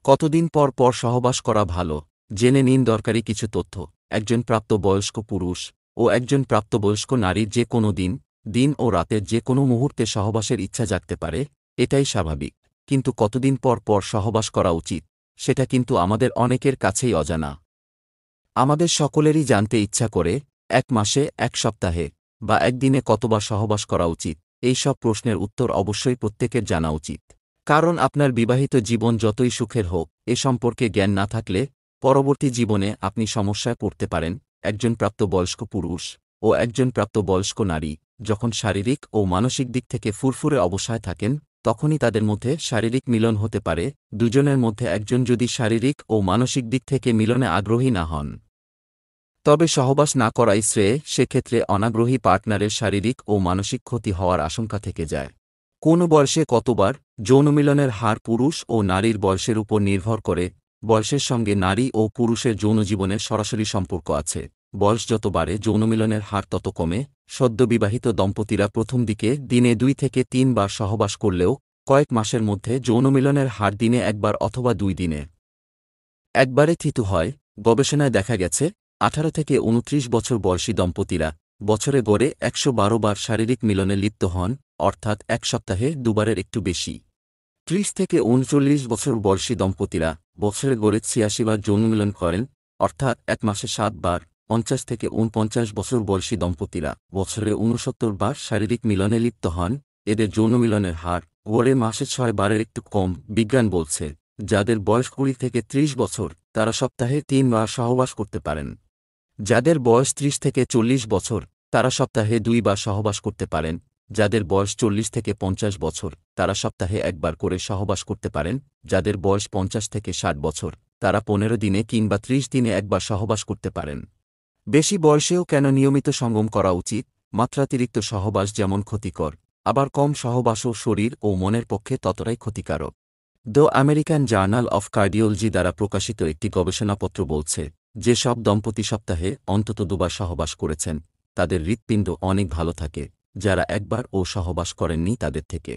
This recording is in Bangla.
কতদিন পর পর সহবাস করা ভালো, জেনে নিন দরকারি কিছু তথ্য। একজন প্রাপ্তবয়স্ক পুরুষ ও একজন প্রাপ্তবয়স্ক নারীর যে কোনো দিন ও রাতের যে কোনো মুহূর্তে সহবাসের ইচ্ছা জাগতে পারে, এটাই স্বাভাবিক। কিন্তু কতদিন পর পর সহবাস করা উচিত, সেটা কিন্তু আমাদের অনেকের কাছেই অজানা। আমাদের সকলেরই জানতে ইচ্ছা করে, ১ মাসে, ১ সপ্তাহে বা একদিনে কতবার সহবাস করা উচিত। এই সব প্রশ্নের উত্তর অবশ্যই প্রত্যেকের জানা উচিত। কারণ আপনার বিবাহিত জীবন যতই সুখের হোক, এ সম্পর্কে জ্ঞান না থাকলে পরবর্তী জীবনে আপনি সমস্যায় পড়তে পারেন। একজন প্রাপ্তবয়স্ক পুরুষ ও একজন প্রাপ্তবয়স্ক নারী যখন শারীরিক ও মানসিক দিক থেকে ফুরফুরে অবস্থায় থাকেন, তখনই তাদের মধ্যে শারীরিক মিলন হতে পারে। দুজনের মধ্যে একজন যদি শারীরিক ও মানসিক দিক থেকে মিলনে আগ্রহী না হন, তবে সহবাস না করাই শ্রেয়। সেক্ষেত্রে অনাগ্রহী পার্টনারের শারীরিক ও মানসিক ক্ষতি হওয়ার আশঙ্কা থেকে যায়। কোন বয়সে কতবার যৌনমিলনের হার পুরুষ ও নারীর বয়সের উপর নির্ভর করে। বয়সের সঙ্গে নারী ও পুরুষের যৌনজীবনের সরাসরি সম্পর্ক আছে। বয়স যত বাড়ে যৌনমিলনের হার তত কমে। সদ্যবিবাহিত দম্পতিরা প্রথম দিকে দিনে ২ থেকে ৩ বার সহবাস করলেও কয়েক মাসের মধ্যে যৌনমিলনের হার দিনে ১ বার অথবা ২ দিনে একবারে থিতু হয়। গবেষণায় দেখা গেছে, ১৮ থেকে ২৯ বছর বয়সী দম্পতিরা বছরে গড়ে ১১২ বার শারীরিক মিলনে লিপ্ত হন, অর্থাৎ ১ সপ্তাহে ২ বারের একটু বেশি। ৩০ থেকে ৩৯ বছর বয়সী দম্পতিরা বছরে গড়ে ৮৬ বার যৌনমিলন করেন, অর্থাৎ ১ মাসে ৭ বার। ৫০ থেকে ৪৯ বছর বয়সী দম্পতিরা বছরে ৬৯ বার শারীরিক মিলনে লিপ্ত হন। এদের যৌনমিলনের হার গড়ে মাসে ৬ বারের একটু কম। বিজ্ঞান বলছে, যাদের বয়স ২০ থেকে ৩০ বছর তারা সপ্তাহে ৩ বার সহবাস করতে পারেন। যাদের বয়স ৩০ থেকে ৪০ বছর তারা সপ্তাহে ২ বার সহবাস করতে পারেন। যাদের বয়স ৪০ থেকে ৫০ বছর তারা সপ্তাহে ১ বার করে সহবাস করতে পারেন। যাদের বয়স ৫০ থেকে ৬০ বছর তারা ১৫ দিনে কিংবা ৩০ দিনে ১ বার সহবাস করতে পারেন। বেশি বয়সেও কেন নিয়মিত সঙ্গম করা উচিত? মাত্রাতিরিক্ত সহবাস যেমন ক্ষতিকর, আবার কম সহবাসও শরীর ও মনের পক্ষে ততটাই ক্ষতিকারক। The American journal of cardiology দ্বারা প্রকাশিত একটি গবেষণাপত্র বলছে, যে সব দম্পতি সপ্তাহে অন্তত ২ বার সহবাস করেছেন, তাদের হৃৎপিণ্ড অনেক ভালো থাকে। যারা একবার ও সহবাস করেননি তাদের থেকে